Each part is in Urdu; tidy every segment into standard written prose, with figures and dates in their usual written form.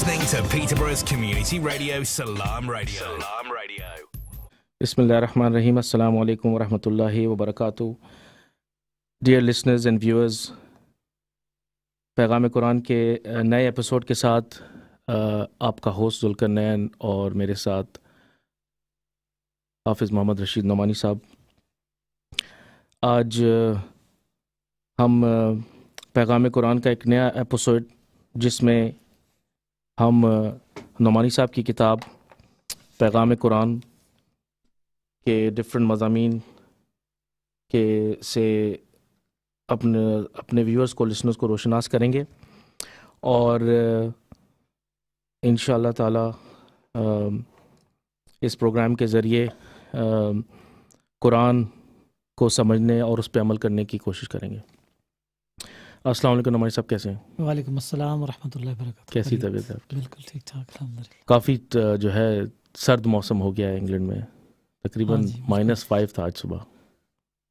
listening to Peterborough's community radio, Salam Radio. Salam Radio. بسم اللہ الرحمن الرحیم. السلام علیکم ورحمۃ اللہ وبرکاتہ. ڈیئر لسنرز اینڈ ویورز، پیغام قرآن کے نئے ایپیسوڈ کے ساتھ آپ کا ہوسٹ ذوالقرنین اور میرے ساتھ حافظ محمد رشید نعمانی صاحب. آج ہم پیغام قرآن کا ایک نیا ایپیسوڈ جس میں ہم نعمانی صاحب کی کتاب پیغام قرآن کے ڈفرینٹ مضامین کے سے اپنے ویورز کو، لسنرز کو روشناس کریں گے، اور انشاءاللہ تعالی اس پروگرام کے ذریعے قرآن کو سمجھنے اور اس پہ عمل کرنے کی کوشش کریں گے. السلام علیکم نعمانی صاحب، کیسے ہیں؟ وعلیکم السلام ورحمۃ اللہ وبرکاتہ. کیسی طبیعت ہے آپ کی؟ بالکل ٹھیک ٹھاک الحمدللہ. کافی جو ہے سرد موسم ہو گیا ہے انگلینڈ میں، تقریباً -5 تھا آج صبح،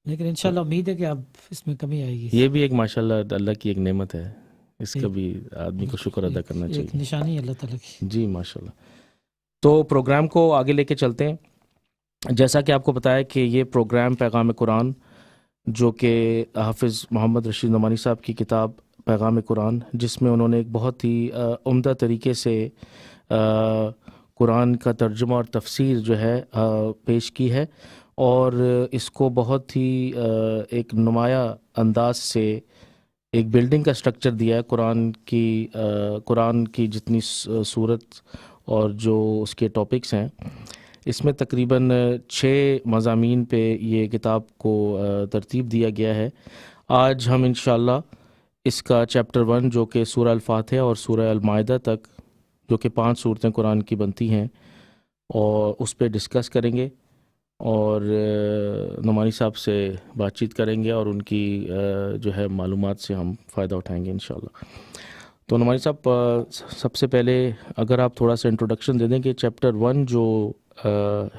لیکن انشاءاللہ امید ہے کہ اب اس میں کمی آئے گی. یہ بھی ایک ماشاءاللہ اللہ کی ایک نعمت ہے، اس کا بھی آدمی کو شکر ادا کرنا ایک چاہیے. نشانی ہے اللہ تعالیٰ کی. جی ماشاءاللہ. تو پروگرام کو آگے لے کے چلتے ہیں. جیسا کہ آپ کو بتایا کہ یہ پروگرام پیغام قرآن، جو کہ حافظ محمد رشید نعمانی صاحب کی کتاب پیغام قرآن، جس میں انہوں نے ایک بہت ہی عمدہ طریقے سے قرآن کا ترجمہ اور تفسیر جو ہے پیش کی ہے، اور اس کو بہت ہی ایک نمایاں انداز سے ایک بلڈنگ کا سٹرکچر دیا ہے. قرآن کی جتنی صورت اور جو اس کے ٹاپکس ہیں، اس میں تقریباً 6 مضامین پہ یہ کتاب کو ترتیب دیا گیا ہے. آج ہم انشاءاللہ اس کا چیپٹر 1 جو کہ سورہ الفاتحہ اور سورہ المائدہ تک، جو کہ 5 صورتیں قرآن کی بنتی ہیں، اور اس پہ ڈسکس کریں گے، اور نعمانی صاحب سے بات چیت کریں گے، اور ان کی جو ہے معلومات سے ہم فائدہ اٹھائیں گے انشاءاللہ. تو نعمانی صاحب، سب سے پہلے اگر آپ تھوڑا سا انٹروڈکشن دے دیں کہ چیپٹر 1 جو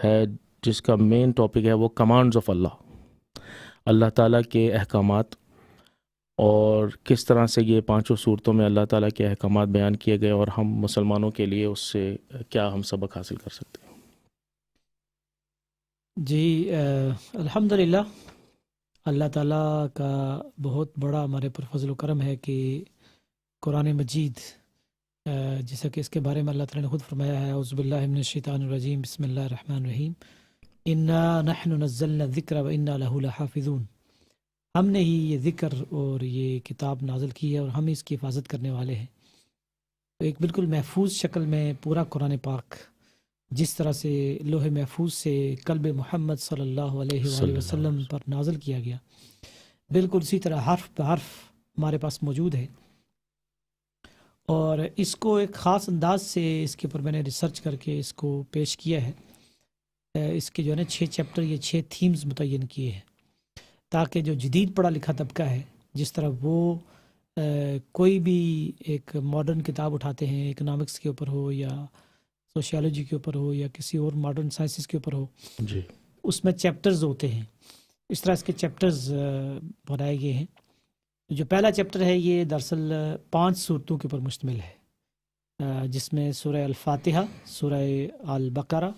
ہے، جس کا مین ٹاپک ہے وہ کمانڈز آف اللہ تعالیٰ کے احکامات، اور کس طرح سے یہ 5 صورتوں میں اللہ تعالیٰ کے احکامات بیان کیے گئے، اور ہم مسلمانوں کے لیے اس سے کیا ہم سبق حاصل کر سکتے ہیں. جی الحمدللہ، اللہ تعالیٰ کا بہت بڑا ہمارے پر فضل و کرم ہے کہ قرآن مجید، جیسا کہ اس کے بارے میں اللہ تعالیٰ نے خود فرمایا ہے، اعوذ باللہ من الشیطان الرجیم، بسم اللہ الرحمن الرحیم، انا نحن نزلنا الذکر وانا لہ لحافظون. ہم نے ہی یہ ذکر اور یہ کتاب نازل کی ہے، اور ہم اس کی حفاظت کرنے والے ہیں. تو ایک بالکل محفوظ شکل میں پورا قرآن پاک، جس طرح سے لوح محفوظ سے قلب محمد صلی اللہ علیہ وآلہ وسلم پر نازل کیا گیا، بالکل اسی طرح حرف بہ حرف ہمارے پاس موجود ہے. اور اس کو ایک خاص انداز سے اس کے اوپر میں نے ریسرچ کر کے اس کو پیش کیا ہے. اس کے جو ہے نا 6 چیپٹر، یہ 6 تھیمز متعین کیے ہیں، تاکہ جو جدید پڑھا لکھا طبقہ ہے، جس طرح وہ کوئی بھی ایک ماڈرن کتاب اٹھاتے ہیں، اکنامکس کے اوپر ہو یا سوشیالوجی کے اوپر ہو یا کسی اور ماڈرن سائنسز کے اوپر ہو، جی، اس میں چیپٹرز ہوتے ہیں. اس طرح اس کے چیپٹرز بنائے گئے ہیں. جو پہلا چیپٹر ہے یہ دراصل 5 صورتوں کے اوپر مشتمل ہے، جس میں سورہ الفاتحہ، سورہ البقرہ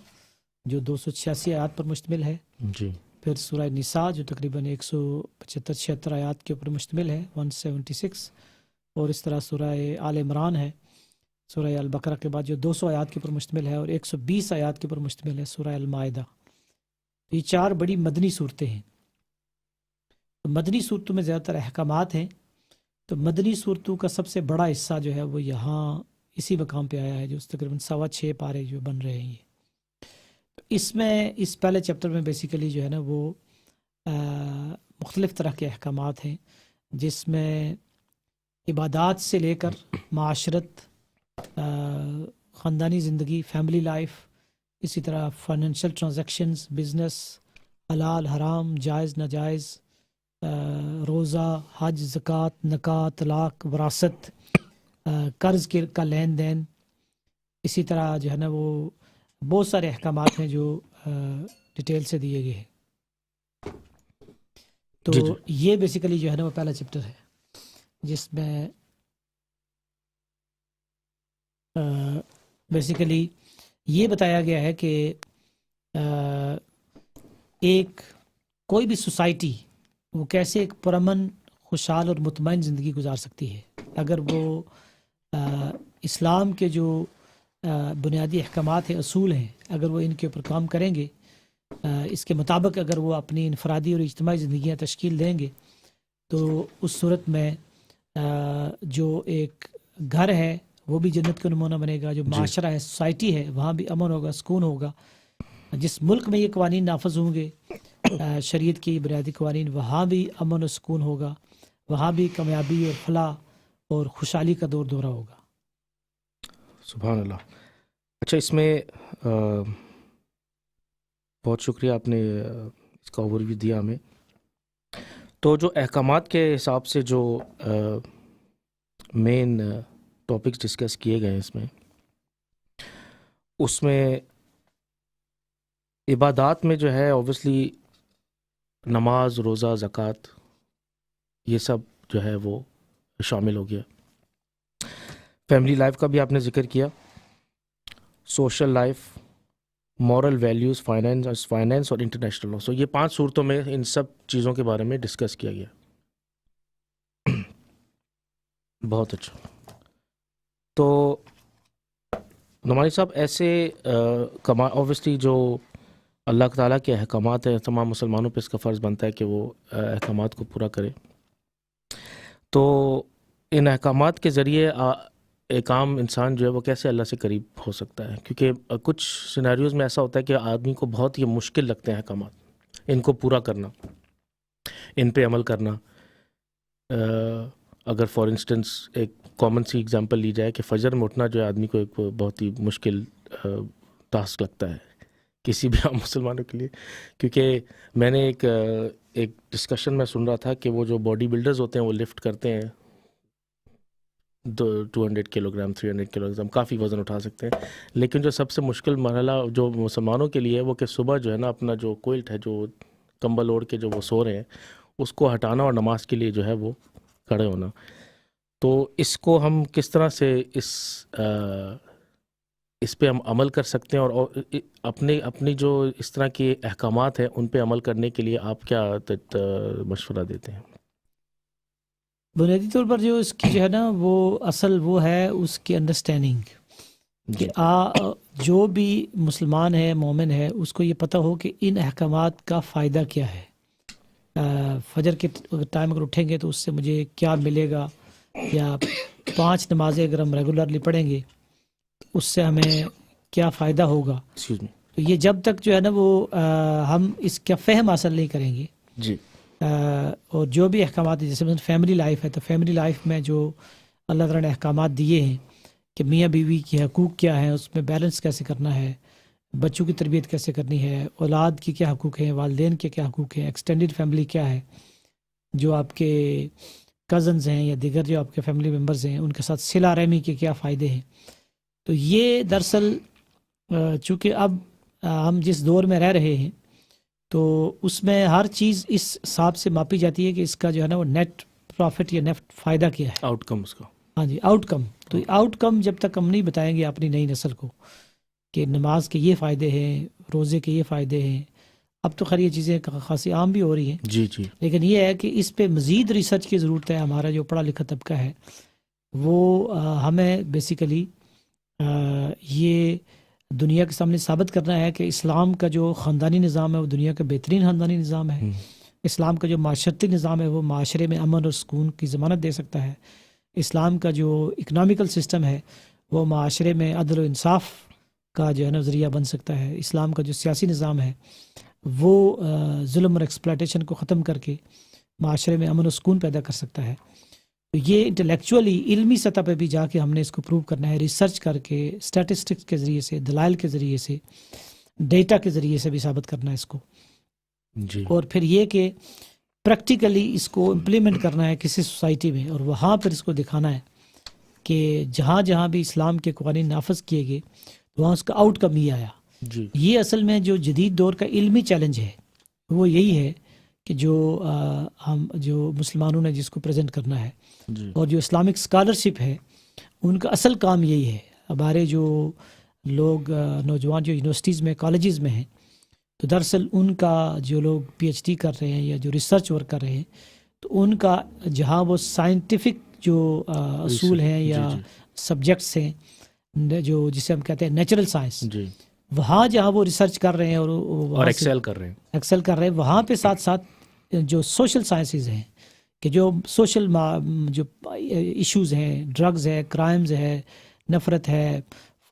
جو 286 آیات پر مشتمل ہے، جی، پھر سورہ نساء جو تقریباً 175-76 آیات کے اوپر مشتمل ہے، 176، اور اس طرح سورہ آل عمران ہے، سورہ البقرہ کے بعد جو 200 آیات کے اوپر مشتمل ہے، اور 120 آیات کے اوپر مشتمل ہے سورہ المائدہ. یہ 4 بڑی مدنی صورتیں ہیں. مدنی صورتوں میں زیادہ تر احکامات ہیں، تو مدنی صورتوں کا سب سے بڑا حصہ جو ہے وہ یہاں اسی مقام پہ آیا ہے، جو تقریباً 6.25 پارے جو بن رہے ہیں. اس میں اس پہلے چیپٹر میں بیسیکلی جو ہے نا وہ مختلف طرح کے احکامات ہیں، جس میں عبادات سے لے کر معاشرت، خاندانی زندگی، فیملی لائف، اسی طرح فائنینشیل ٹرانزیکشنز، بزنس، حلال حرام، جائز ناجائز، روزہ، حج، زکوٰۃ، نکاح، طلاق، وراثت، قرض کا لین دین، اسی طرح جو ہے نا وہ بہت سارے احکامات ہیں جو ڈیٹیل سے دیے گئے ہیں. تو جی جی. یہ بیسیکلی جو ہے نا وہ پہلا چیپٹر ہے، جس میں بیسیکلی یہ بتایا گیا ہے کہ ایک کوئی بھی سوسائٹی وہ کیسے ایک پرامن، خوشحال اور مطمئن زندگی گزار سکتی ہے اگر وہ اسلام کے جو بنیادی احکامات ہیں، اصول ہیں، اگر وہ ان کے اوپر کام کریں گے، اس کے مطابق اگر وہ اپنی انفرادی اور اجتماعی زندگیاں تشکیل دیں گے، تو اس صورت میں جو ایک گھر ہے وہ بھی جنت کا نمونہ بنے گا، جو معاشرہ ہے، سوسائٹی ہے، وہاں بھی امن ہوگا، سکون ہوگا۔ جس ملک میں یہ قوانین نافذ ہوں گے، شریعت کی بنیادی قوانین، وہاں بھی امن و سکون ہوگا، وہاں بھی کامیابی اور فلاح اور خوشحالی کا دور دورہ ہوگا۔ سبحان اللہ۔ اچھا، اس میں بہت شکریہ، آپ نے اس کا اوور ویو دیا ہمیں۔ تو جو احکامات کے حساب سے جو مین ٹاپکس ڈسکس کیے گئے ہیں اس میں عبادات میں جو ہے اوبویسلی نماز، روزہ، زکوٰۃ، یہ سب جو ہے وہ شامل ہو گیا۔ فیملی لائف کا بھی آپ نے ذکر کیا، social life, moral values, finance اور انٹرنیشنل لا۔ سو یہ 5 صورتوں میں ان سب چیزوں کے بارے میں ڈسکس کیا گیا۔ بہت اچھا۔ تو نعمانی صاحب، ایسے اوبویسلی جو اللہ تعالیٰ کے احکامات ہیں، تمام مسلمانوں پہ اس کا فرض بنتا ہے کہ وہ احکامات کو پورا کرے۔ تو ان احکامات کے ذریعے ایک عام انسان جو ہے وہ کیسے اللہ سے قریب ہو سکتا ہے؟ کیونکہ کچھ سیناریوز میں ایسا ہوتا ہے کہ آدمی کو بہت ہی مشکل لگتے ہیں احکامات، ان کو پورا کرنا، ان پہ عمل کرنا۔ اگر فار انسٹنس ایک کامن سی ایگزامپل لی جائے کہ فجر میں اٹھنا جو ہے آدمی کو ایک بہت ہی مشکل ٹاسک لگتا ہے کسی بھی عام مسلمانوں کے لیے، کیونکہ میں نے ایک ڈسکشن میں سن رہا تھا کہ وہ جو باڈی بلڈرز ہوتے ہیں وہ لفٹ کرتے ہیں 200 کلو گرام، 300 کلو گرام، کافی وزن اٹھا سکتے ہیں، لیکن جو سب سے مشکل مرحلہ جو مسلمانوں کے لیے ہے وہ کہ صبح جو ہے نا اپنا جو کوئلٹ ہے، جو کمبل اوڑھ کے جو وہ سو رہے ہیں، اس کو ہٹانا اور نماز کے لیے جو ہے وہ کھڑے ہونا۔ تو اس کو ہم کس طرح سے اس پہ ہم عمل کر سکتے ہیں، اور اپنی جو اس طرح کے احکامات ہیں ان پہ عمل کرنے کے لیے آپ کیا مشورہ دیتے ہیں؟ بنیادی طور پر جو اس کی جو ہے نا وہ اصل وہ ہے اس کی انڈرسٹینڈنگ، کہ جو بھی مسلمان ہے، مومن ہے، اس کو یہ پتہ ہو کہ ان احکامات کا فائدہ کیا ہے۔ فجر کے ٹائم اگر اٹھیں گے تو اس سے مجھے کیا ملے گا، یا 5 نمازیں اگر ہم ریگولرلی پڑھیں گے تو اس سے ہمیں کیا فائدہ ہوگا۔ تو یہ جب تک جو ہے نا وہ ہم اس کا فہم حاصل نہیں کریں گے، جی، اور جو بھی احکامات ہیں، جیسے مثلا فیملی لائف ہے، تو فیملی لائف میں جو اللہ تعالیٰ نے احکامات دیے ہیں کہ میاں بیوی کے حقوق کیا ہیں، اس میں بیلنس کیسے کرنا ہے، بچوں کی تربیت کیسے کرنی ہے، اولاد کی کیا حقوق ہیں، والدین کے کیا حقوق ہیں، ایکسٹینڈڈ فیملی کیا ہے، جو آپ کے کزنز ہیں یا دیگر جو آپ کے فیملی ممبرز ہیں ان کے ساتھ صلہ رحمی کے کیا فائدے ہیں۔ تو یہ دراصل چونکہ اب ہم جس دور میں رہ رہے ہیں تو اس میں ہر چیز اس حساب سے ماپی جاتی ہے کہ اس کا جو ہے نا وہ نیٹ پروفٹ یا نیٹ فائدہ کیا ہے، آؤٹ کم اس کا۔ ہاں جی، آؤٹ کم۔ تو آؤٹ کم جب تک ہم نہیں بتائیں گے اپنی نئی نسل کو کہ نماز کے یہ فائدے ہیں، روزے کے یہ فائدے ہیں، اب تو خیر یہ چیزیں خاصی عام بھی ہو رہی ہیں، جی جی، لیکن یہ ہے کہ اس پہ مزید ریسرچ کی ضرورت ہے۔ ہمارا جو پڑھا لکھا طبقہ ہے وہ ہمیں بیسیکلی یہ دنیا کے سامنے ثابت کرنا ہے کہ اسلام کا جو خاندانی نظام ہے وہ دنیا کا بہترین خاندانی نظام ہے۔ اسلام کا جو معاشرتی نظام ہے وہ معاشرے میں امن اور سکون کی ضمانت دے سکتا ہے۔ اسلام کا جو اکنامیکل سسٹم ہے وہ معاشرے میں عدل و انصاف کا جو ہے نا ذریعہ بن سکتا ہے۔ اسلام کا جو سیاسی نظام ہے وہ ظلم اور ایکسپلائٹیشن کو ختم کر کے معاشرے میں امن و سکون پیدا کر سکتا ہے۔ تو یہ انٹلیکچولی علمی سطح پہ بھی جا کے ہم نے اس کو پروو کرنا ہے، ریسرچ کر کے، اسٹیٹسٹکس کے ذریعے سے، دلائل کے ذریعے سے، ڈیٹا کے ذریعے سے بھی ثابت کرنا ہے اس کو، جی، اور پھر یہ کہ پریکٹیکلی اس کو امپلیمنٹ کرنا ہے کسی سوسائٹی میں، اور وہاں پھر اس کو دکھانا ہے کہ جہاں جہاں بھی اسلام کے قوانین نافذ کیے گئے وہاں اس کا آؤٹ کم ہی آیا۔ جی، یہ اصل میں جو جدید دور کا علمی چیلنج ہے وہ یہی ہے کہ جو ہم جو مسلمانوں نے جس کو پریزنٹ کرنا ہے، جی، اور جو اسلامک اسکالرشپ ہے ان کا اصل کام یہی ہے۔ ہمارے جو لوگ نوجوان جو یونیورسٹیز میں کالجز میں ہیں، تو دراصل ان کا جو لوگ پی ایچ ڈی کر رہے ہیں یا جو ریسرچ ورک کر رہے ہیں، تو ان کا جہاں وہ سائنٹیفک جو اصول ہیں یا سبجیکٹس ہیں جو جسے ہم کہتے ہیں نیچرل سائنس، وہاں جہاں وہ ریسرچ کر رہے ہیں اور ایکسل کر رہے ہیں، وہاں پہ ساتھ ساتھ جو سوشل سائنسز ہیں کہ جو سوشل جو ایشوز ہیں، ڈرگز ہے، کرائمز ہے، نفرت ہے،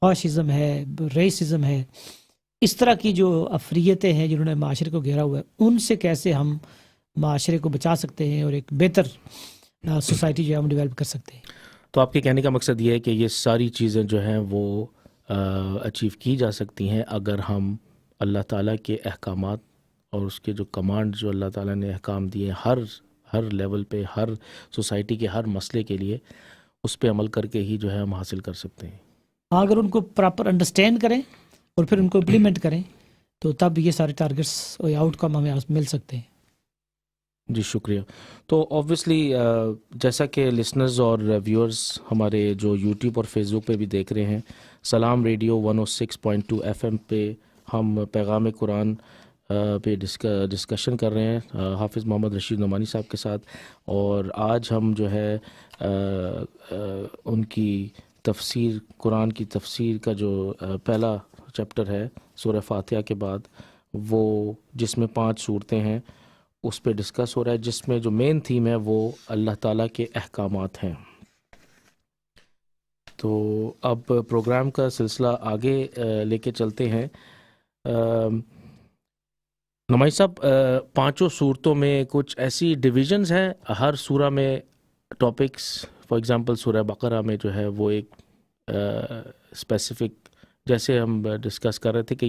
فاشزم ہے، ریسزم ہے، اس طرح کی جو افریتیں ہیں جنہوں نے معاشرے کو گھیرا ہوا ہے، ان سے کیسے ہم معاشرے کو بچا سکتے ہیں اور ایک بہتر سوسائٹی جو ہے ہم ڈیولپ کر سکتے ہیں۔ تو آپ کے کہنے کا مقصد یہ ہے کہ یہ ساری چیزیں جو ہیں وہ اچیو کی جا سکتی ہیں اگر ہم اللہ تعالیٰ کے احکامات اور اس کے جو کمانڈ جو اللہ تعالیٰ نے احکام دیے ہر لیول پہ، ہر سوسائٹی کے ہر مسئلے کے لیے، اس پہ عمل کر کے ہی جو ہے ہم حاصل کر سکتے ہیں۔ اگر ان کو پراپر انڈرسٹینڈ کریں اور پھر ان کو امپلیمنٹ کریں تو تب یہ سارے ٹارگٹس اور آؤٹ کم ہمیں مل سکتے ہیں۔ جی شکریہ۔ تو اوبویسلی جیسا کہ لسنرز اور ویورز ہمارے جو یوٹیوب اور فیس بک پہ بھی دیکھ رہے ہیں، سلام ریڈیو 106.2 FM پہ ہم پیغام قرآن پہ ڈسکشن کر رہے ہیں حافظ محمد رشید نعمانی صاحب کے ساتھ، اور آج ہم جو ہے ان کی تفسیر، قرآن کی تفسیر کا جو پہلا چیپٹر ہے سورہ فاتحہ کے بعد، وہ جس میں 5 صورتیں ہیں، اس پہ ڈسکس ہو رہا ہے، جس میں جو مین تھیم ہے وہ اللہ تعالیٰ کے احکامات ہیں۔ تو اب پروگرام کا سلسلہ آگے لے کے چلتے ہیں۔ نمائی صاحب، 5 صورتوں میں کچھ ایسی ڈویژنز ہیں ہر سورہ میں، ٹاپکس، فار ایگزامپل سورہ بقرہ میں جو ہے وہ ایک اسپیسیفک، جیسے ہم ڈسکس کر رہے تھے کہ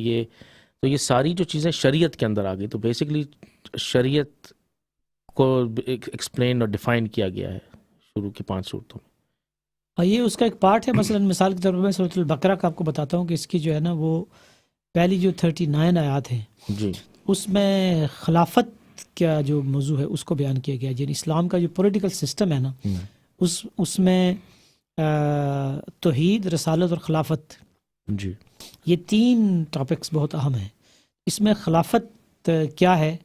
یہ ساری جو چیزیں شریعت کے اندر آ گئی، تو بیسکلی شریعت کو ایکسپلین اور ڈیفائن کیا گیا ہے شروع کی 5 صورتوں میں۔ یہ اس کا ایک پارٹ ہے۔ مثلا مثال کے طور پر میں سورۃ البقرہ کا آپ کو بتاتا ہوں کہ اس کی جو ہے نا وہ پہلی جو 39 آیات ہیں، جی، اس میں خلافت کا جو موضوع ہے اس کو بیان کیا گیا ہے، یعنی اسلام کا جو پولیٹیکل سسٹم ہے نا، اس میں توحید، رسالت اور خلافت، جی، یہ 3 ٹاپکس بہت اہم ہیں۔ اس میں خلافت کیا ہے،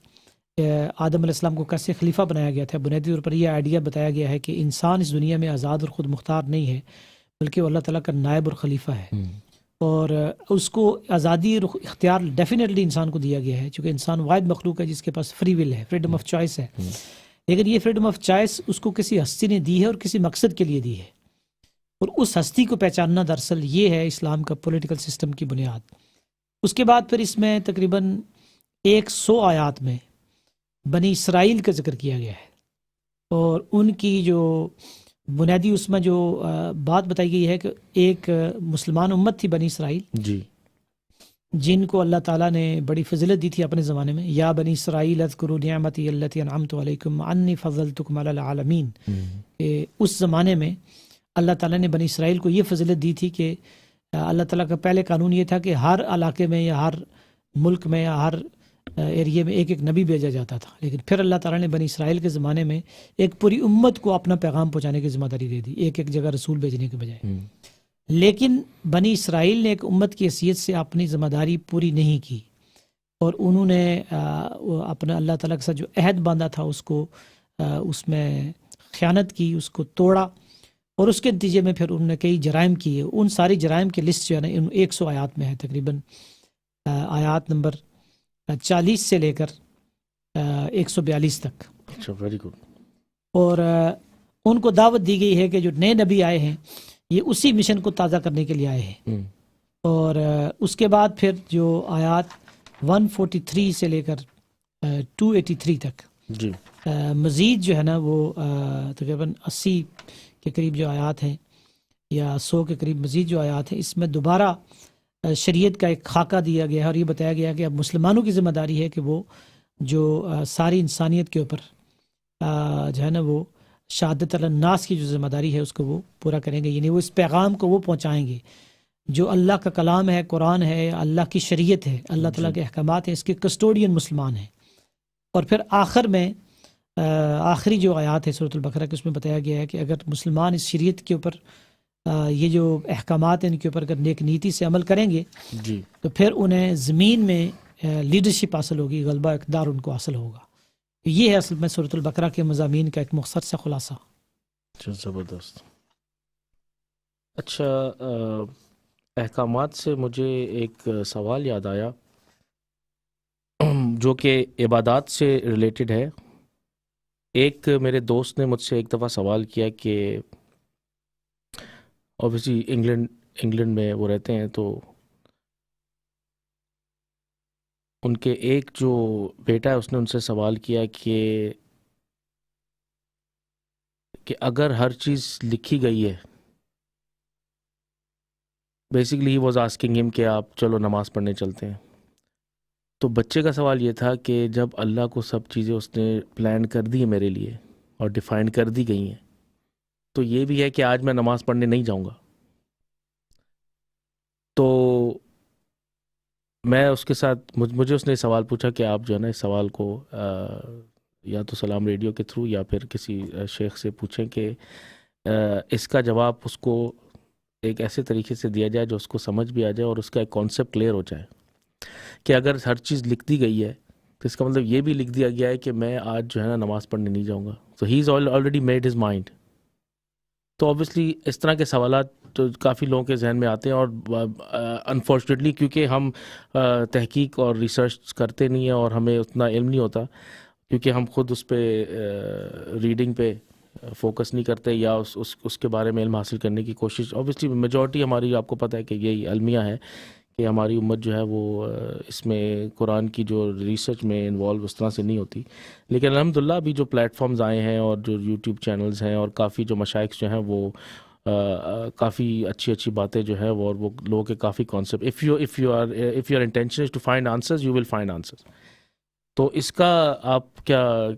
آدم علیہ السلام کو کیسے خلیفہ بنایا گیا تھا، بنیادی طور پر یہ آئیڈیا بتایا گیا ہے کہ انسان اس دنیا میں آزاد اور خود مختار نہیں ہے، بلکہ وہ اللہ تعالیٰ کا نائب اور خلیفہ ہے، اور اس کو آزادی اور اختیار ڈیفینیٹلی انسان کو دیا گیا ہے، چونکہ انسان واحد مخلوق ہے جس کے پاس فری ول ہے، فریڈم آف چوائس ہے۔ لیکن یہ فریڈم آف چوائس اس کو کسی ہستی نے دی ہے اور کسی مقصد کے لیے دی ہے، اور اس ہستی کو پہچاننا دراصل یہ ہے اسلام کا پولیٹیکل سسٹم کی بنیاد۔ اس کے بعد پھر اس میں تقریباً 100 آیات میں بنی اسرائیل کا ذکر کیا گیا ہے، اور ان کی جو بنیادی اس میں جو بات بتائی گئی ہے کہ ایک مسلمان امت تھی بنی اسرائیل، جی، جن کو اللہ تعالیٰ نے بڑی فضیلت دی تھی اپنے زمانے میں، یا بنی اسرائیل اذکروا نعمتی التی انعمت علیکم انی فضلتکم علی العالمین۔ اس زمانے میں اللہ تعالیٰ نے بنی اسرائیل کو یہ فضیلت دی تھی کہ اللہ تعالیٰ کا پہلے قانون یہ تھا کہ ہر علاقے میں یا ہر ملک میں یا ہر ایریے میں ایک نبی بھیجا جاتا تھا، لیکن پھر اللہ تعالیٰ نے بنی اسرائیل کے زمانے میں ایک پوری امت کو اپنا پیغام پہنچانے کی ذمہ داری دے دی، ایک جگہ رسول بھیجنے کے بجائے۔ لیکن بنی اسرائیل نے ایک امت کی حیثیت سے اپنی ذمہ داری پوری نہیں کی، اور انہوں نے اپنا اللہ تعالیٰ کے ساتھ جو عہد باندھا تھا اس میں خیانت کی، اس کو توڑا، اور اس کے نتیجے میں پھر انہوں نے کئی جرائم کیے۔ ان ساری جرائم کی لسٹ جو ہے نا 100 آیات میں ہے، تقریباً آیات نمبر 40 سے لے کر 142 تک۔ اچھا، ویری گڈ۔ اور ان کو دعوت دی گئی ہے کہ جو نئے نبی آئے ہیں یہ اسی مشن کو تازہ کرنے کے لیے آئے ہیں۔ اور اس کے بعد پھر جو آیات 143 سے لے کر 283 تک، جی، مزید جو ہے نا وہ تقریباً 80 کے قریب جو آیات ہیں یا 100 کے قریب مزید جو آیات ہیں، اس میں دوبارہ شریعت کا ایک خاکہ دیا گیا ہے، اور یہ بتایا گیا کہ اب مسلمانوں کی ذمہ داری ہے کہ وہ جو ساری انسانیت کے اوپر جو ہے نا وہ شہادت الناس کی جو ذمہ داری ہے اس کو وہ پورا کریں گے، یعنی وہ اس پیغام کو وہ پہنچائیں گے جو اللہ کا کلام ہے، قرآن ہے، اللہ کی شریعت ہے، اللہ تعالیٰ کے احکامات ہیں، اس کے کسٹوڈین مسلمان ہیں۔ اور پھر آخر میں آخری جو آیات ہے سورۃ البقرہ کی، اس میں بتایا گیا ہے کہ اگر مسلمان اس شریعت کے اوپر یہ جو احکامات ہیں ان کے اوپر اگر نیک نیتی سے عمل کریں گے جی تو پھر انہیں زمین میں لیڈرشپ حاصل ہوگی، غلبہ اقتدار ان کو حاصل ہوگا. یہ ہے اصل میں سورۃ البقرہ کے مضامین کا ایک مختصر سا خلاصہ. زبردست. اچھا، احکامات سے مجھے ایک سوال یاد آیا جو کہ عبادات سے ریلیٹڈ ہے. ایک میرے دوست نے مجھ سے ایک دفعہ سوال کیا کہ اوبیسلی انگلینڈ میں وہ رہتے ہیں، تو ان کے ایک جو بیٹا ہے اس نے ان سے سوال کیا کہ اگر ہر چیز لکھی گئی ہے، بیسیکلی ہی واز آسکنگ ہم کہ آپ چلو نماز پڑھنے چلتے ہیں. تو بچے کا سوال یہ تھا کہ جب اللہ کو سب چیزیں اس نے پلان کر دی ہیں میرے لیے اور ڈیفائن کر دی گئی ہیں، تو یہ بھی ہے کہ آج میں نماز پڑھنے نہیں جاؤں گا. تو میں اس کے ساتھ مجھے اس نے سوال پوچھا کہ آپ جو ہے نا اس سوال کو یا تو سلام ریڈیو کے تھرو یا پھر کسی شیخ سے پوچھیں کہ اس کا جواب اس کو ایک ایسے طریقے سے دیا جائے جو اس کو سمجھ بھی آ جائے اور اس کا ایک کانسیپٹ کلیئر ہو جائے کہ اگر ہر چیز لکھ دی گئی ہے تو اس کا مطلب یہ بھی لکھ دیا گیا ہے کہ میں آج جو ہے نا نماز پڑھنے نہیں جاؤں گا. تو he is already made his mind. تو اوبیسلی اس طرح کے سوالات تو کافی لوگوں کے ذہن میں آتے ہیں، اور انفارچونیٹلی کیونکہ ہم تحقیق اور ریسرچ کرتے نہیں ہیں اور ہمیں اتنا علم نہیں ہوتا، کیونکہ ہم خود اس پہ ریڈنگ پہ فوکس نہیں کرتے یا اس کے بارے میں علم حاصل کرنے کی کوشش. اوبیسلی میجورٹی ہماری، آپ کو پتہ ہے کہ یہی المیہ ہے کہ ہماری امت جو ہے وہ اس میں قرآن کی جو ریسرچ میں انوالو اس طرح سے نہیں ہوتی. لیکن الحمدللہ ابھی جو پلیٹ فارمز آئے ہیں اور جو یوٹیوب چینلز ہیں اور کافی جو مشائخ جو ہیں وہ کافی اچھی باتیں جو ہے وہ لوگوں کے کافی concept of your intention is to find answers you will find answers. تو اس کا آپ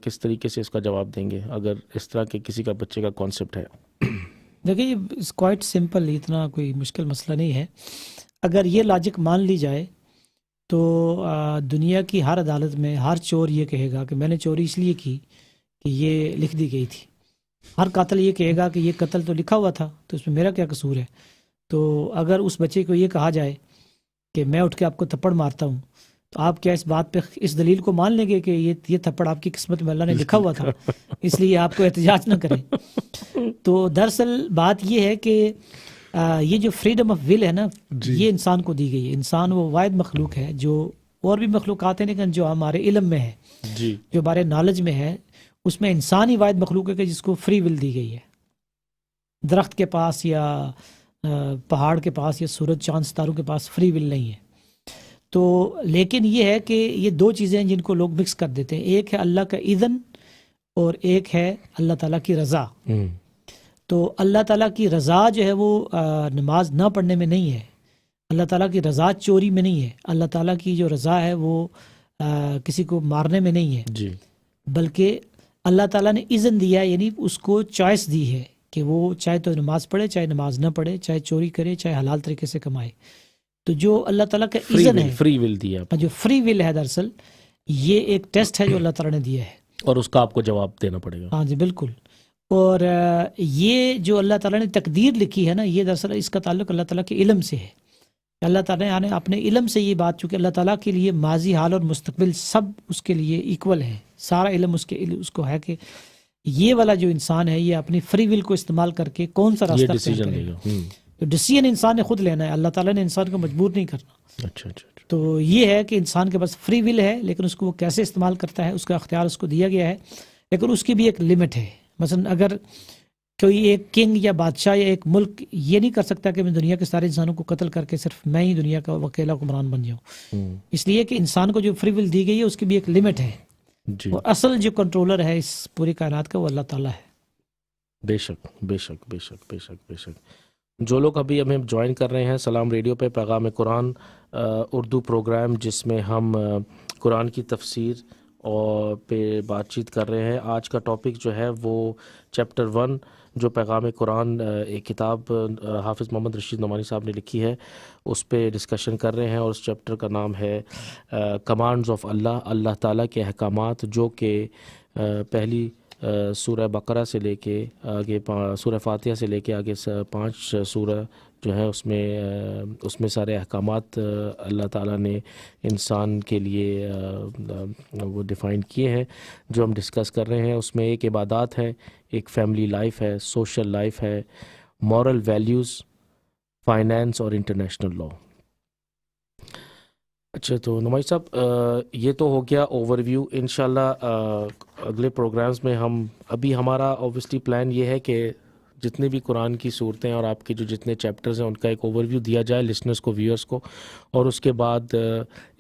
کس طریقے سے اس کا جواب دیں گے اگر اس طرح کے کسی کا بچے کا کانسیپٹ ہے؟ دیکھیے یہ کوائٹ سمپل، اتنا کوئی مشکل مسئلہ نہیں ہے. اگر یہ لاجک مان لی جائے تو دنیا کی ہر عدالت میں ہر چور یہ کہے گا کہ میں نے چوری اس لیے کی کہ یہ لکھ دی گئی تھی. ہر قاتل یہ کہے گا کہ یہ قتل تو لکھا ہوا تھا، تو اس میں میرا کیا قصور ہے. تو اگر اس بچے کو یہ کہا جائے کہ میں اٹھ کے آپ کو تھپڑ مارتا ہوں، تو آپ کیا اس بات پہ اس دلیل کو مان لیں گے کہ یہ تھپڑ آپ کی قسمت میں اللہ نے لکھا ہوا تھا، اس لیے آپ کو احتجاج نہ کریں؟ تو دراصل بات یہ ہے کہ یہ جو فریڈم آف ول ہے نا، یہ انسان کو دی گئی ہے. انسان وہ واحد مخلوق ہے، جو اور بھی مخلوقات ہیں لیکن جو ہمارے علم میں ہے، جو ہمارے نالج میں ہے، اس میں انسان ہی واحد مخلوق ہے کہ جس کو فری ول دی گئی ہے. درخت کے پاس یا پہاڑ کے پاس یا سورج چاند ستاروں کے پاس فری ول نہیں ہے. تو لیکن یہ ہے کہ یہ دو چیزیں ہیں جن کو لوگ مکس کر دیتے ہیں. ایک ہے اللہ کا اذن اور ایک ہے اللہ تعالیٰ کی رضا. تو اللہ تعالیٰ کی رضا جو ہے وہ نماز نہ پڑھنے میں نہیں ہے، اللہ تعالیٰ کی رضا چوری میں نہیں ہے، اللہ تعالیٰ کی جو رضا ہے وہ کسی کو مارنے میں نہیں ہے، بلکہ اللہ تعالیٰ نے اذن دیا ہے، یعنی اس کو چوائس دی ہے کہ وہ چاہے تو نماز پڑھے، چاہے نماز نہ پڑھے، چاہے چوری کرے، چاہے حلال طریقے سے کمائے. تو جو اللہ تعالیٰ کا اذن ہے، فری ول دیا، جو فری ول ہے، دراصل یہ ایک ٹیسٹ ہے جو اللہ تعالیٰ نے دیا ہے اور اس کا آپ کو جواب دینا پڑے گا. ہاں جی بالکل. اور یہ جو اللہ تعالیٰ نے تقدیر لکھی ہے نا، یہ دراصل اس کا تعلق اللہ تعالیٰ کے علم سے ہے. اللہ تعالیٰ نے اپنے علم سے یہ بات، چونکہ اللہ تعالیٰ کے لیے ماضی، حال اور مستقبل سب اس کے لیے ایکول ہے، سارا علم اس کو ہے کہ یہ والا جو انسان ہے یہ اپنی فری ول کو استعمال کر کے کون سا راستہ اختیار کرے گا. تو ڈیسیژن انسان نے خود لینا ہے، اللہ تعالیٰ نے انسان کو مجبور نہیں کرنا. اچھا. تو یہ ہے کہ انسان کے پاس فری ول ہے، لیکن اس کو وہ کیسے استعمال کرتا ہے اس کا اختیار اس کو دیا گیا ہے، لیکن اس کی بھی ایک لمٹ ہے. مثلا اگر کوئی ایک کنگ یا بادشاہ یا ایک ملک یہ نہیں کر سکتا کہ میں دنیا کے سارے انسانوں کو قتل کر کے صرف میں ہی دنیا کا اکیلا حکمران بن جاؤں. اس لیے کہ انسان کو جو فری ول دی گئی ہے اس کی بھی ایک لمٹ ہے، اور اصل جو کنٹرولر ہے اس پوری کائنات کا وہ اللہ تعالیٰ ہے. بے شک بے شک بے شک بے شک بے شک. جو لوگ ابھی ہمیں جوائن کر رہے ہیں، سلام ریڈیو پہ پیغام قرآن اردو پروگرام جس میں ہم قرآن کی تفسیر اور پہ بات چیت کر رہے ہیں. آج کا ٹاپک جو ہے وہ چیپٹر 1 جو پیغام قرآن ایک کتاب حافظ محمد رشید نعمانی صاحب نے لکھی ہے اس پہ ڈسکشن کر رہے ہیں، اور اس چیپٹر کا نام ہے کمانڈز آف اللہ، اللہ تعالیٰ کے احکامات، جو کہ پہلی سورہ بقرہ سے لے کے آگے سورہ فاتحہ سے لے کے آگے 5 سورہ جو ہے اس میں سارے احکامات اللہ تعالیٰ نے انسان کے لیے وہ ڈیفائن کیے ہیں جو ہم ڈسکس کر رہے ہیں. اس میں ایک عبادات ہے, ایک فیملی لائف ہے, سوشل لائف ہے, مورل ویلیوز, فائنینس اور انٹرنیشنل لاء. اچھا تو نمائی صاحب یہ تو ہو گیا اوور ویو. انشاءاللہ اگلے پروگرامز میں ہم ابھی ہمارا اوبویسلی پلان یہ ہے کہ جتنے بھی قرآن کی صورتیں اور آپ کے جو جتنے چیپٹرز ہیں ان کا ایک اوور ویو دیا جائے لسنرز کو, ویورز کو, اور اس کے بعد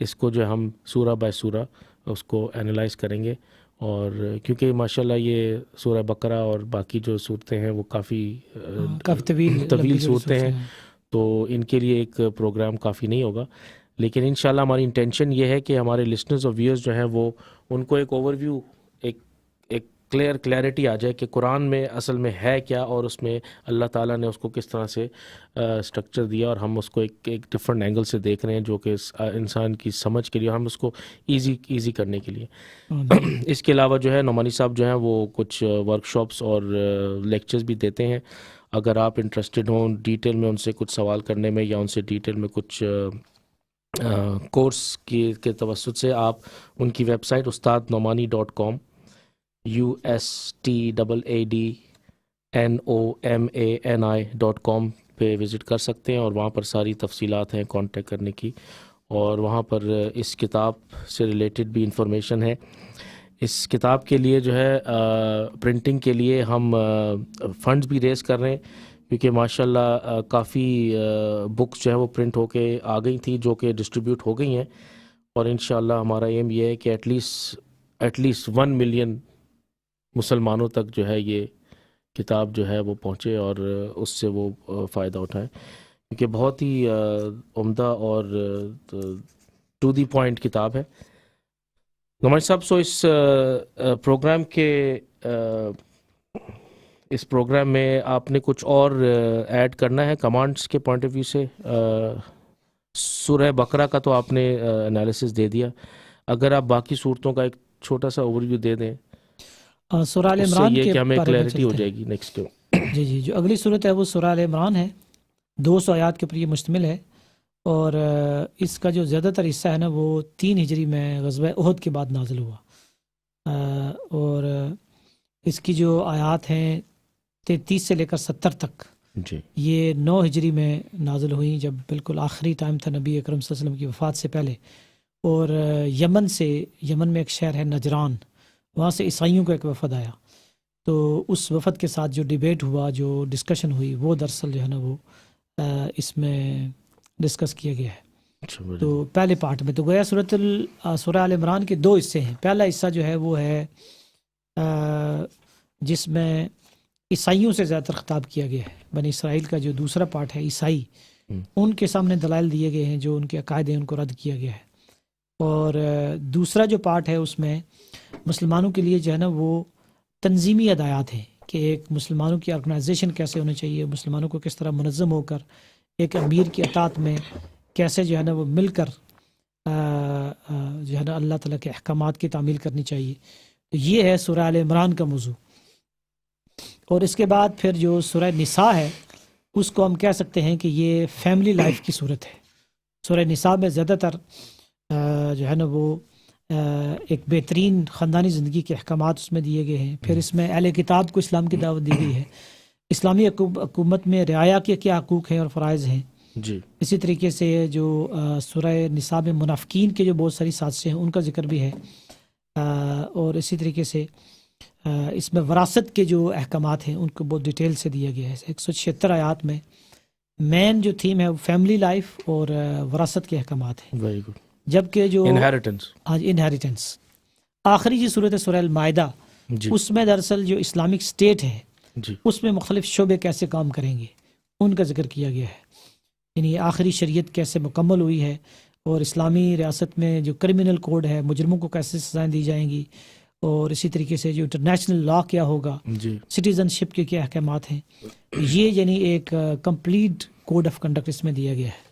اس کو جو ہم سورہ بائی سورہ اس کو انالائز کریں گے. اور کیونکہ ماشاءاللہ یہ سورہ بقرہ اور باقی جو صورتیں ہیں وہ کافی طویل صورتیں ہیں, تو ان کے لیے ایک پروگرام کافی نہیں ہوگا. لیکن انشاءاللہ ہماری انٹینشن یہ ہے کہ ہمارے لسنرز اور ویورز جو ہیں وہ ان کو ایک اوور ویو, ایک کلیئرٹی آ جائے کہ قرآن میں اصل میں ہے کیا اور اس میں اللہ تعالیٰ نے اس کو کس طرح سے اسٹرکچر دیا, اور ہم اس کو ایک ڈفرینٹ اینگل سے دیکھ رہے ہیں جو کہ انسان کی سمجھ کے لیے, ہم اس کو ایزی کرنے کے لیے. اس کے علاوہ جو ہے نعمانی صاحب جو ہیں وہ کچھ ورکشاپس اور لیکچرز بھی دیتے ہیں. اگر آپ انٹرسٹڈ ہوں ڈیٹیل میں ان سے کچھ سوال کرنے میں یا ان سے ڈیٹیل میں کچھ کورس کے توسط سے, آپ ان کی ویب سائٹ ustadnomani.com USTADNOMANI.com پہ وزٹ کر سکتے ہیں, اور وہاں پر ساری تفصیلات ہیں کانٹیکٹ کرنے کی, اور وہاں پر اس کتاب سے ریلیٹڈ بھی انفارمیشن ہے. اس کتاب کے لیے جو ہے پرنٹنگ کے لیے ہم فنڈز بھی ریز کر رہے ہیں, کیونکہ ماشاءاللہ کافی بکس جو ہیں وہ پرنٹ ہو کے آ گئی تھیں جو کہ ڈسٹریبیوٹ ہو گئی ہیں, اور انشاءاللہ ہمارا ایم یہ ہے کہ ایٹ لیسٹ 1 ملین مسلمانوں تک جو ہے یہ کتاب جو ہے وہ پہنچے اور اس سے وہ فائدہ اٹھائیں, کیونکہ بہت ہی عمدہ اور ٹو دی پوائنٹ کتاب ہے. نعمان صاحب سو اس پروگرام میں آپ نے کچھ اور ایڈ کرنا ہے کمانڈس کے پوائنٹ آف ویو سے؟ سورہ بقرہ کا تو آپ نے انالیسس دے دیا, اگر آپ باقی صورتوں کا ایک چھوٹا سا اوور ویو دے دیں سورہ آل عمران یہ کے کہ ہمیں بارے میں کلیئرٹی ہو چلتے جائے گی نیکسٹ. جی جو اگلی صورت ہے وہ سورہ آل عمران ہے, 200 آیات کے اوپر یہ مشتمل ہے, اور اس کا جو زیادہ تر حصہ ہے نا وہ 3 ہجری میں غزوہ احد کے بعد نازل ہوا, اور اس کی جو آیات ہیں 33 سے لے کر 70 تک جی یہ 9 ہجری میں نازل ہوئیں, جب بالکل آخری ٹائم تھا نبی اکرم صلی اللہ علیہ وسلم کی وفات سے پہلے. اور یمن میں ایک شہر ہے نجران, وہاں سے عیسائیوں کا ایک وفد آیا, تو اس وفد کے ساتھ جو ڈیبیٹ ہوا, جو ڈسکشن ہوئی, وہ دراصل جو ہے نا وہ اس میں ڈسکس کیا گیا ہے. تو پہلے پارٹ میں تو گویا سورہ آل عمران کے 2 حصے ہیں. پہلا حصہ جو ہے وہ ہے جس میں عیسائیوں سے زیادہ تر خطاب کیا گیا ہے. بنی اسرائیل کا جو دوسرا پارٹ ہے عیسائی, ان کے سامنے دلائل دیے گئے ہیں, جو ان کے عقائد ہیں ان کو رد کیا گیا ہے. اور دوسرا جو پارٹ ہے اس میں مسلمانوں کے لیے جو ہے نا وہ تنظیمی ہدایات ہیں کہ ایک مسلمانوں کی آرگنائزیشن کیسے ہونی چاہیے, مسلمانوں کو کس طرح منظم ہو کر ایک امیر کی اطاعت میں کیسے جو ہے نا وہ مل کر جو ہے نا اللہ تعالیٰ کے احکامات کی تعمیل کرنی چاہیے. یہ ہے سورہ آل عمران کا موضوع. اور اس کے بعد پھر جو سورہ نساء ہے اس کو ہم کہہ سکتے ہیں کہ یہ فیملی لائف کی صورت ہے. سورہ نساء میں زیادہ تر جو ہے نا وہ ایک بہترین خاندانی زندگی کے احکامات اس میں دیے گئے ہیں. پھر اس میں اہل کتاب کو اسلام کی دعوت دی گئی ہے, اسلامی حکومت میں رعایا کے کیا حقوق ہیں اور فرائض ہیں. جی اسی طریقے سے جو سورہ نساء میں منافقین کے جو بہت ساری سازشیں ہیں ان کا ذکر بھی ہے, اور اسی طریقے سے اس میں وراثت کے جو احکامات ہیں ان کو بہت ڈیٹیل سے دیا گیا ہے. 176 آیات میں مین جو تھیم ہے وہ فیملی لائف اور وراثت کے احکامات ہیں. Very good. جبکہ جو انہیریٹنس آخری جو صورت ہے سورہ المائدہ, اس میں دراصل جو اسلامک اسٹیٹ ہے اس میں مختلف شعبے کیسے کام کریں گے ان کا ذکر کیا گیا ہے. یعنی آخری شریعت کیسے مکمل ہوئی ہے, اور اسلامی ریاست میں جو کرمنل کوڈ ہے مجرموں کو کیسے سزائیں دی جائیں گی, اور اسی طریقے سے جو انٹرنیشنل لا کیا ہوگا, سٹیزن شپ کے کیا احکامات ہیں. یہ یعنی ایک کمپلیٹ کوڈ آف کنڈکٹ اس میں دیا گیا ہے.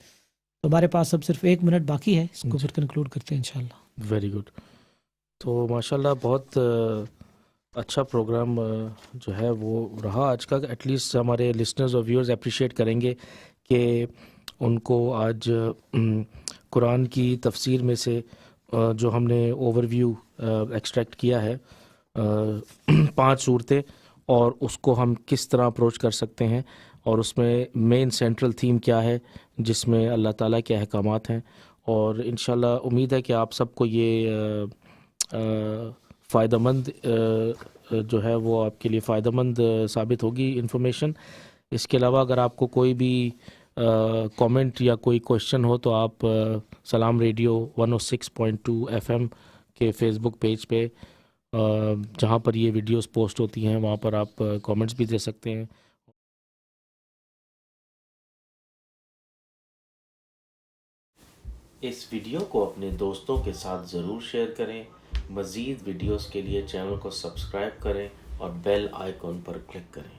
تو ہمارے پاس اب صرف 1 منٹ باقی ہے, اس کو پھر کنکلوڈ کرتے ہیں انشاءاللہ. Very good. تو ماشاءاللہ بہت اچھا پروگرام جو ہے وہ رہا آج کا. ایٹ لیسٹ ہمارے لسنرز اور ویورز اپریشیٹ کریں گے کہ ان کو آج قرآن کی تفسیر میں سے جو ہم نے اوور ویو ایکسٹریکٹ کیا ہے 5 صورتیں, اور اس کو ہم کس طرح اپروچ کر سکتے ہیں, اور اس میں مین سینٹرل تھیم کیا ہے جس میں اللہ تعالیٰ کے احکامات ہیں. اور انشاءاللہ امید ہے کہ آپ سب کو یہ فائدہ مند جو ہے وہ آپ کے لیے فائدہ مند ثابت ہوگی انفارمیشن. اس کے علاوہ اگر آپ کو کوئی بھی کامنٹ یا کوئی کویشچن ہو تو آپ سلام ریڈیو 106.2 FM کے فیس بک پیج پہ جہاں پر یہ ویڈیوز پوسٹ ہوتی ہیں وہاں پر آپ کامنٹس بھی دے سکتے ہیں. اس ویڈیو کو اپنے دوستوں کے ساتھ ضرور شیئر کریں. مزید ویڈیوز کے لیے چینل کو سبسکرائب کریں اور بیل آئیکن پر کلک کریں.